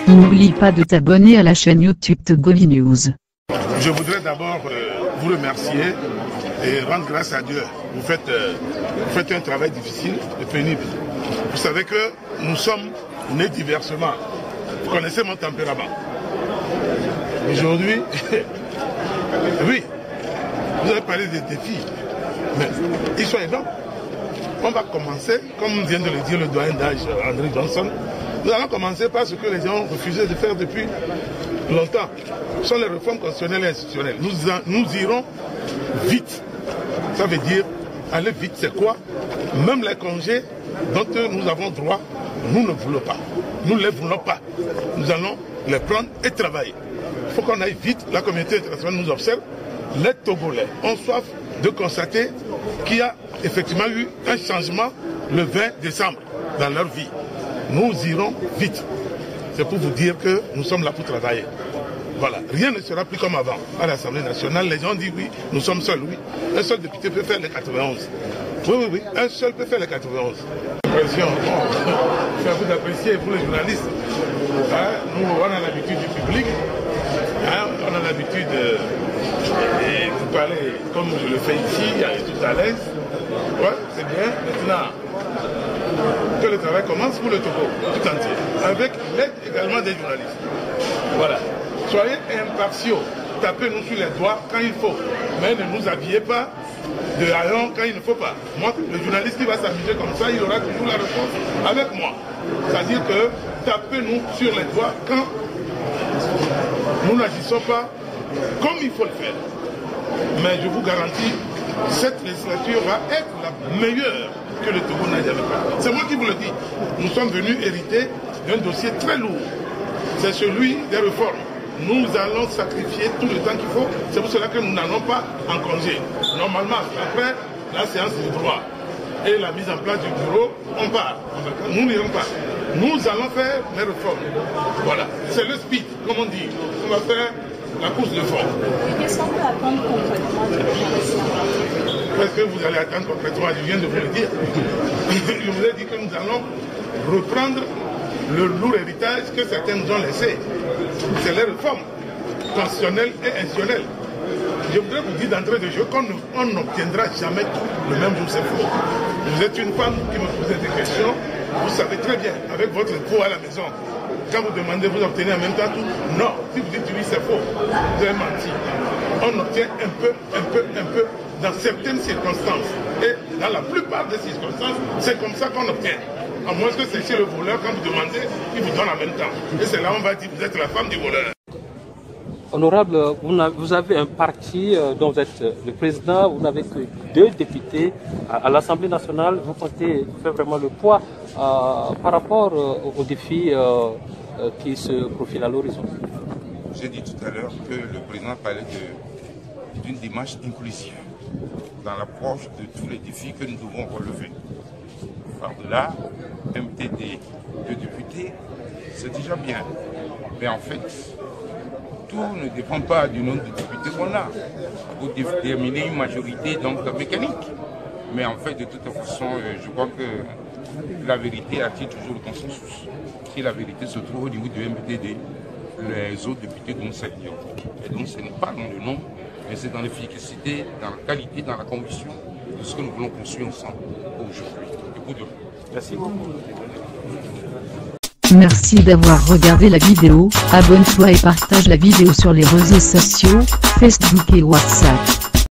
N'oublie pas de t'abonner à la chaîne YouTube Togovi News. Je voudrais d'abord vous remercier et rendre grâce à Dieu. Vous faites un travail difficile et pénible. Vous savez que nous sommes nés diversement. Vous connaissez mon tempérament. Aujourd'hui, oui, vous avez parlé des défis, mais ils sont énormes. On va commencer, comme vient de le dire le doyen d'âge André Johnson, nous allons commencer par ce que les gens ont refusé de faire depuis longtemps. Ce sont les réformes constitutionnelles et institutionnelles. Nous irons vite. Ça veut dire aller vite, c'est quoi? Même les congés dont nous avons droit, nous ne voulons pas. Nous ne les voulons pas. Nous allons les prendre et travailler. Il faut qu'on aille vite. La communauté internationale nous observe. Les Togolais ont soif de constater qu'il y a effectivement eu un changement le 20 décembre dans leur vie. Nous irons vite. C'est pour vous dire que nous sommes là pour travailler. Voilà. Rien ne sera plus comme avant. À l'Assemblée nationale, les gens disent oui, nous sommes seuls, oui. Un seul député peut faire les 91. Oui. Un seul peut faire les 91. Pression. C'est à vous d'apprécier, vous les journalistes. Nous, on a l'habitude du public. On a l'habitude de vous parler comme je le fais ici, tout à l'aise. Ouais, c'est bien. Maintenant, que le travail commence pour le Togo, tout entier, avec l'aide également des journalistes. Voilà. Soyez impartiaux, tapez-nous sur les doigts quand il faut, mais ne nous habillez pas de haillons quand il ne faut pas. Moi, le journaliste qui va s'amuser comme ça, il aura toujours la réponse avec moi. C'est-à-dire que tapez-nous sur les doigts quand nous n'agissons pas comme il faut le faire. Mais je vous garantis, cette législature va être la meilleure que le Togo n'a jamais fait. C'est moi qui vous le dis. Nous sommes venus hériter d'un dossier très lourd. C'est celui des réformes. Nous allons sacrifier tout le temps qu'il faut. C'est pour cela que nous n'allons pas en congé. Normalement, après la séance de droit et la mise en place du bureau, on part. Nous n'irons pas. Nous allons faire les réformes. Voilà. C'est le speed, comme on dit. On va faire la course de fond. Qu'est-ce qu'on peut attendre concrètement de la Qu'est-ce que vous allez attendre concrètement? Je viens de vous le dire. Je vous ai dit que nous allons reprendre le lourd héritage que certains nous ont laissé. C'est les réformes constitutionnelles et institutionnelles. Je voudrais vous dire d'entrée de jeu qu'on n'obtiendra jamais tout le même jour, c'est faux. Vous êtes une femme qui me posait des questions, vous savez très bien, avec votre époux à la maison, quand vous demandez, vous obtenez en même temps tout. Non, si vous dites oui, c'est faux. Vous avez menti. On obtient un peu, dans certaines circonstances. Et dans la plupart des circonstances, c'est comme ça qu'on obtient. À moins que c'est chez le voleur, quand vous demandez, il vous donne en même temps. Et c'est là où on va dire, vous êtes la femme du voleur. Honorable, vous avez un parti dont vous êtes le président, vous n'avez que 2 députés à l'Assemblée nationale. Vous comptez faire vraiment le poids par rapport aux défis qui se profilent à l'horizon. J'ai dit tout à l'heure que le président parlait d'une démarche inclusive dans l'approche de tous les défis que nous devons relever. Par-delà, MTD, 2 députés, c'est déjà bien. Mais en fait, tout ne dépend pas du nombre de députés qu'on a pour déterminer une majorité donc mécanique. Mais en fait, de toute façon, je crois que la vérité attire toujours le consensus. Si la vérité se trouve au niveau du MTD, les autres députés vont s'allier. Et donc, ce n'est pas dans le nombre, mais c'est dans l'efficacité, dans la qualité, dans la conviction de ce que nous voulons construire ensemble aujourd'hui. Merci beaucoup. Merci d'avoir regardé la vidéo, abonne-toi et partage la vidéo sur les réseaux sociaux, Facebook et WhatsApp.